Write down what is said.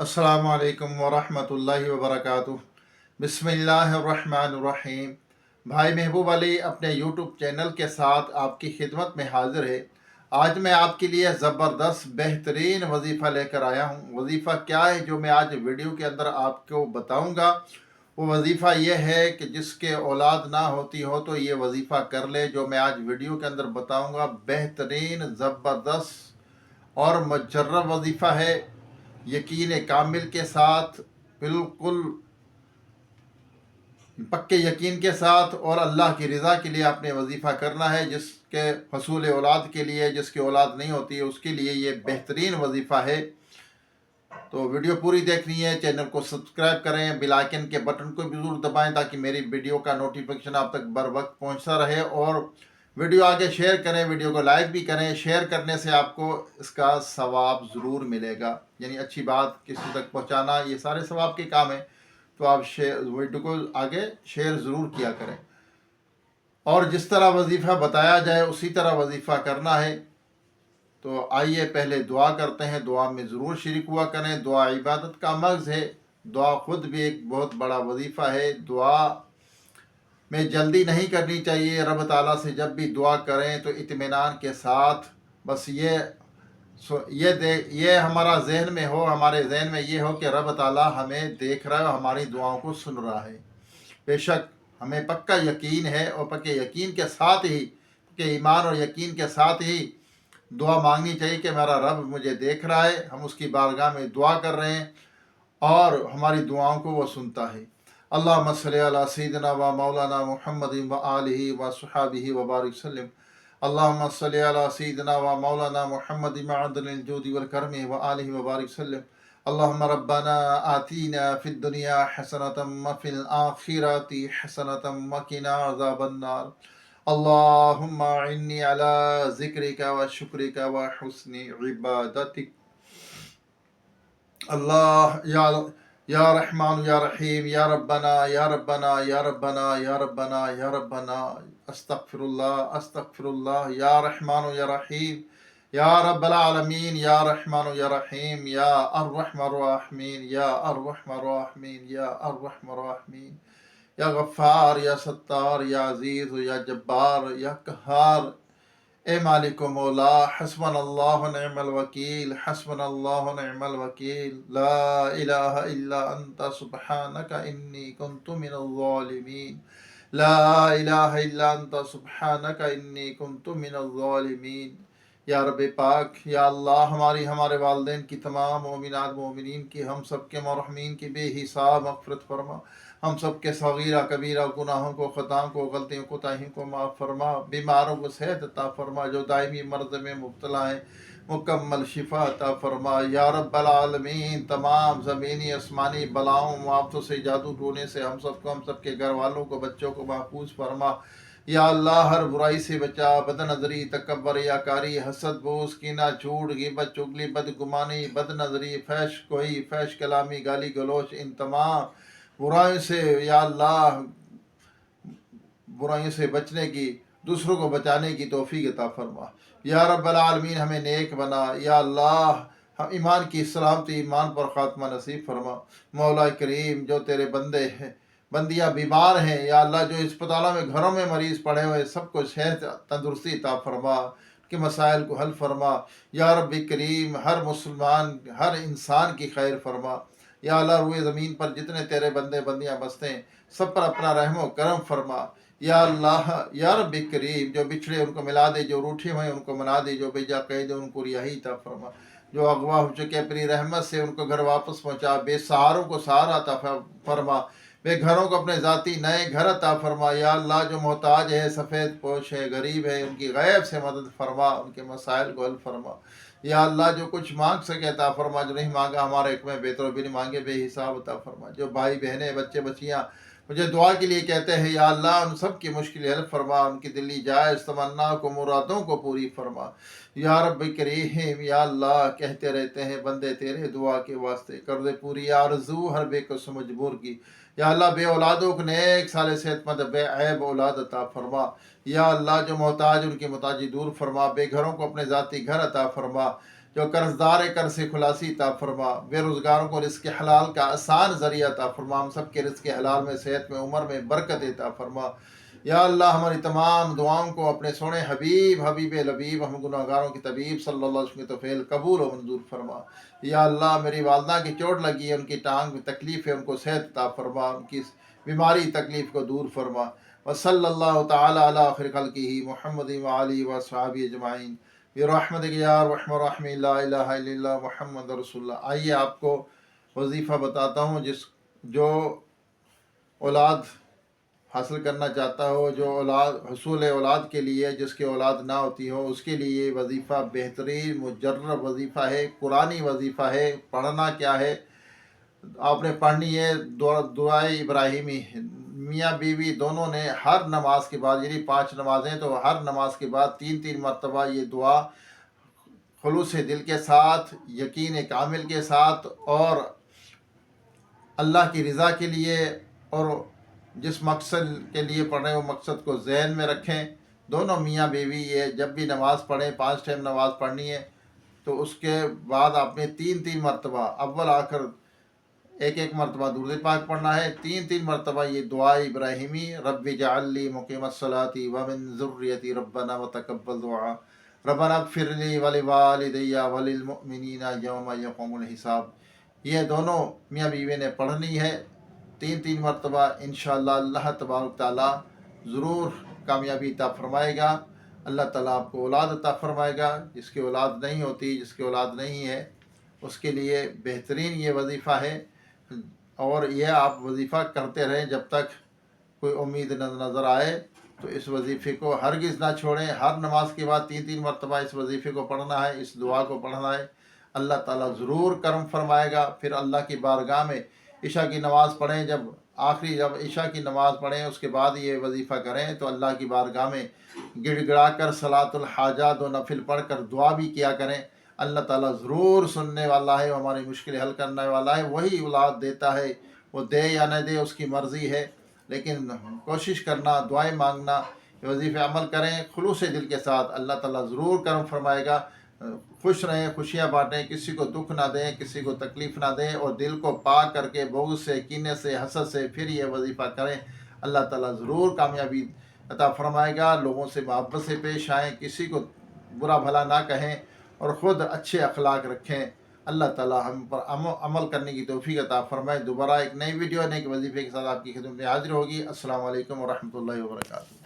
अस्सलामु अलैकुम वरहमतुल्लाहि वबरकातुह। बिस्मिल्लाहिर्रहमानिर्रहीम। भाई महबूब अली अपने यूट्यूब चैनल के साथ आपकी खिदमत में हाजिर है। आज मैं आपके लिए ज़बरदस्त बेहतरीन वजीफ़ा लेकर आया हूँ। वजीफ़ा क्या है जो मैं आज वीडियो के अंदर आपको बताऊँगा, वो वजीफ़ा ये है कि जिसके औलाद ना होती हो तो ये वजीफ़ा कर ले। जो मैं आज वीडियो के अंदर बताऊँगा बेहतरीन, ज़बरदस्त और मुजर्रब वजीफ़ा है। यकीन कामिल के साथ, बिल्कुल पक्के यकीन के साथ और अल्लाह की रज़ा के लिए आपने वजीफ़ा करना है। जिसके हसूल औलाद के लिए, जिसकी औलाद नहीं होती है उसके लिए ये बेहतरीन वजीफ़ा है। तो वीडियो पूरी देखनी है, चैनल को सब्सक्राइब करें, बेल आइकन के बटन को भी ज़रूर दबाएं ताकि मेरी वीडियो का नोटिफिकेशन आप तक बर वक्त पहुँचता रहे। और वीडियो आगे शेयर करें, वीडियो को लाइक भी करें। शेयर करने से आपको इसका सवाब ज़रूर मिलेगा, यानी अच्छी बात किसी तक पहुँचाना ये सारे सवाब के काम है। तो आप वीडियो को आगे शेयर ज़रूर किया करें और जिस तरह वजीफ़ा बताया जाए उसी तरह वजीफ़ा करना है। तो आइए पहले दुआ करते हैं। दुआ में ज़रूर शरीक हुआ करें। दुआ इबादत का मर्ज़ है। दुआ ख़ुद भी एक बहुत बड़ा वजीफ़ा है। दुआ में जल्दी नहीं करनी चाहिए। रब ताला से जब भी दुआ करें तो इत्मीनान के साथ, बस ये हमारा जहन में हो, हमारे जहन में ये हो कि रब ताला हमें देख रहा है, हमारी दुआओं को सुन रहा है। बेशक हमें पक्का यकीन है और पक्के यकीन के साथ ही, पक्के ईमान और यकीन के साथ ही दुआ मांगनी चाहिए कि मेरा रब मुझे देख रहा है, हम उसकी बारगाह में दुआ कर रहे हैं और हमारी दुआओं को वो सुनता है। अल्लाहुम्मा सल्ली अला सय्यिदिना व मौलाना मुहम्मद व आलिहि व सहाबिहि व बारिक वसल्लम। अल्लाहुम्मा सल्ली अला सय्यिदिना व मौलाना मुहम्मद मअदनिल जूदि वल करमी व आलिहि व बारिक वसल्लम। अल्लाहुम्मा रब्बना आतीना फिद दुनिया हसनतम व फिल आखिरति हसनतम व किना अज़ाबन नार। अल्लाहुम्मा इन्नी अला ज़िक्रिका व शुक्रिका व हुस्नि इबादतिक। अल्लाह या रहमान या रहीम या रब्बना या रब्बना या रब्बना या रब्बना या रब्बना अस्तगफिरुल्लाह अस्तगफिरुल्लाह या रहमान या रहीम या रब्बल आलमीन या रहमान या रहीम या अर्रहमान अर्रहीम या अर्रहमान अर्रहीम या अर्रहमान अर्रहीम या गफ्फार या सत्तार या अजीज या जब्बार या कहार। ए मालिक मौला, हस्बनल्लाहु व निअमल वकील, हस्बनल्लाहु व निअमल वकील, ला इलाहा इल्ला अंता सुब्हानका इन्नी कुन्तु मिनल ज़ालिमीन, ला इलाहा इल्ला अंता सुब्हानका इन्नी कुन्तु मिनल ज़ालिमीन। या रब पाक, या अल्लाह, हमारी, हमारे वालिदैन की, तमाम मोमिनात मोमिनीन की, हम सब के मरहूमीन की बेहिसाब मग़फ़िरत फरमा। हम सब के सगीरा कबीरा गुनाहों को, ख़ताओं को, गलतियों को, ताहियों को माफ़ फरमा। बीमारों को सेहत अता फरमा। जो दायमी मर्ज़ में मुब्तला हैं मुकम्मल शिफा अता फरमा। या रब्बल आलमीन, तमाम ज़मीनी आसमानी बलाओं मुआफ़तों से, जादू टोने से हम सबको, हम सब के घर वालों को, बच्चों को महफूज फरमा। या अल्लाह, हर बुराई से बचा। बदनज़री, तकब्बर, याकारी, हसद, बोस, कीना, झूठ, ग़ीबत, चुगली, बदगुमानी, बदनज़री, फैश कोई, फैश कलामी, गाली गलोच, इन तमाम बुराइयों से या अल्लाह, बुराइयों से बचने की, दूसरों को बचाने की तौफीक अता फरमा। या रब्बल आलमीन, हमें नेक बना। या अल्लाह, हम ईमान की सलामती, ईमान पर ख़ात्मा नसीब फरमा। मौला करीम, जो तेरे बंदे हैं, बंदियाँ बीमार हैं, या अल्लाह, जो अस्पतालों में, घरों में मरीज़ पड़े हुए, सबको सेहत तंदुरुस्ती अता फरमा, के मसाइल को हल फरमा। या रब्बी करीम, हर मुसलमान, हर इंसान की खैर फरमा। या अल्लाह, रुए ज़मीन पर जितने तेरे बंदे बंदियाँ बसते हैं सब पर अपना रहमो करम फरमा। या अल्लाह, या रब्बी करीम, जो बिछड़े उनको मिला दे, जो रूठे हुए उनको मना दे, जो बेजा कैद उनको रिहाई अता फरमा। जो अगवा हो चुके अपनी रहमत से उनको घर वापस पहुँचा। बेसहारों को सहारा अता फरमा। बेघरों को अपने ज़ाती नए घर अता फरमा। या अल्लाह, जो मोहताज है, सफ़ेद पोश है, गरीब है, उनकी गैब से मदद फरमा, उनके मसाइल को हल फरमा। या अल्लाह, जो कुछ मांग सके अता फरमा, जो नहीं मांगा हमारे हक़ में बेहतर भी नहीं मांगे बेहिसाब अता फरमा। जो भाई बहनें, बच्चे बच्चियाँ मुझे दुआ के लिए कहते हैं, या अल्लाह, उन सब की मुश्किल हल फरमा, उनकी दिली जायज़ तमन्ना को, मुरादों को पूरी फरमा। या रब्बी करीम, या अल्लाह, कहते रहते हैं बंदे तेरे दुआ के वास्ते कर दे पूरी आरज़ू हर बेकस मजबूर की। या अल्लाह, बे औलादों को नेक साले सेहतमंद बेऐब औलाद अता फरमा। या अल्लाह, जो मोहताज उनकी मोहताजी दूर फरमा। बेघरों को अपने ज़ाती घर अता फरमा। جو قرض دار قرض سے خلاصی عطا فرما، بے روزگاروں کو رزق حلال کا آسان ذریعہ عطا فرما، ہم سب کے رزق حلال میں، صحت میں، عمر میں برکت عطا فرما۔ یا اللہ ہماری تمام دعاؤں کو اپنے سونے حبیب لبیب ہم گناہ گاروں کی طبیب صلی اللہ علیہ وسلم کے توفیل قبول و منظور فرما۔ یا اللہ میری والدہ کی چوٹ لگی ہے، ان کی ٹانگ میں تکلیف ہے، ان کو صحت عطا فرما، ان کی بیماری تکلیف کو دور فرما۔ وصلی اللہ تعالی علی خیر خلقہ محمد وآلہ وصحبہ اجمعین برحمتک یا ارحم الراحمین لا الہ الا اللہ محمد رسول اللہ۔ آئیے آپ کو وظیفہ بتاتا ہوں، جو اولاد حاصل کرنا چاہتا ہو، جو حصول اولاد کے لیے، جس کی اولاد نہ ہوتی ہو، اس کے لیے یہ وظیفہ بہترین مجرب وظیفہ ہے، قرآنی وظیفہ ہے۔ پڑھنا کیا ہے؟ آپ نے پڑھنی ہے دعائے ابراہیمی۔ میاں بیوی دونوں نے ہر نماز کے بعد، یعنی 5 نمازیں، تو ہر نماز کے بعد 3 مرتبہ یہ دعا خلوص دل کے ساتھ، یقین کامل کے ساتھ، اور اللہ کی رضا کے لیے، اور جس مقصد کے لیے پڑھ رہے ہیں وہ مقصد کو ذہن میں رکھیں۔ دونوں میاں بیوی یہ جب بھی نماز پڑھیں، 5 ٹائم نماز پڑھنی ہے، تو اس کے بعد آپ نے 3 مرتبہ اول آخر ایک مرتبہ درود پاک پڑھنا ہے، 3 مرتبہ یہ دعائے ابراہیمی، رب اجعل لی مقیم الصلاۃ ومن ذریتی ربنا وتقبل دعاء ربنا اغفر لی ولوالدی وللمؤمنین یوم یقوم الحساب۔ یہ دونوں میاں بیوی نے پڑھنی ہے 3 مرتبہ۔ انشاءاللہ اللہ تبارک تعالیٰ ضرور کامیابی عطا فرمائے گا۔ اللہ تعالیٰ آپ کو اولاد عطا فرمائے گا۔ جس کی اولاد نہیں ہوتی، جس کی اولاد نہیں ہے، اس کے لیے بہترین یہ وظیفہ ہے، اور یہ آپ وظیفہ کرتے رہیں جب تک کوئی امید نظر آئے۔ تو اس وظیفے کو ہرگز نہ چھوڑیں۔ ہر نماز کے بعد 3 مرتبہ اس وظیفے کو پڑھنا ہے، اس دعا کو پڑھنا ہے۔ اللہ تعالیٰ ضرور کرم فرمائے گا۔ پھر اللہ کی بارگاہ میں عشاء کی نماز پڑھیں، جب عشاء کی نماز پڑھیں اس کے بعد یہ وظیفہ کریں، تو اللہ کی بارگاہ میں گڑ گڑا کر صلاۃ الحاجات و نفل پڑھ کر دعا بھی کیا کریں۔ اللہ تعالیٰ ضرور سننے والا ہے، ہماری مشکل حل کرنے والا ہے۔ وہی اولاد دیتا ہے، وہ دے یا نہ دے اس کی مرضی ہے، لیکن کوشش کرنا، دعائیں مانگنا، وظیفے عمل کریں خلوص دل کے ساتھ، اللہ تعالیٰ ضرور کرم فرمائے گا۔ خوش رہیں، خوشیاں بانٹیں، کسی کو دکھ نہ دیں، کسی کو تکلیف نہ دیں، اور دل کو پاک کر کے بغض سے، کینے سے، حسد سے پھر یہ وظیفہ کریں۔ اللہ تعالیٰ ضرور کامیابی عطا فرمائے گا۔ لوگوں سے محبت سے پیش آئیں، کسی کو برا بھلا نہ کہیں، اور خود اچھے اخلاق رکھیں۔ اللہ تعالیٰ ہم پر عمل کرنے کی توفیق عطا فرمائے۔ دوبارہ ایک نئی ویڈیو، نئے وظیفے کے ساتھ آپ کی خدمت میں حاضر ہوگی۔ السلام علیکم ورحمۃ اللہ وبرکاتہ۔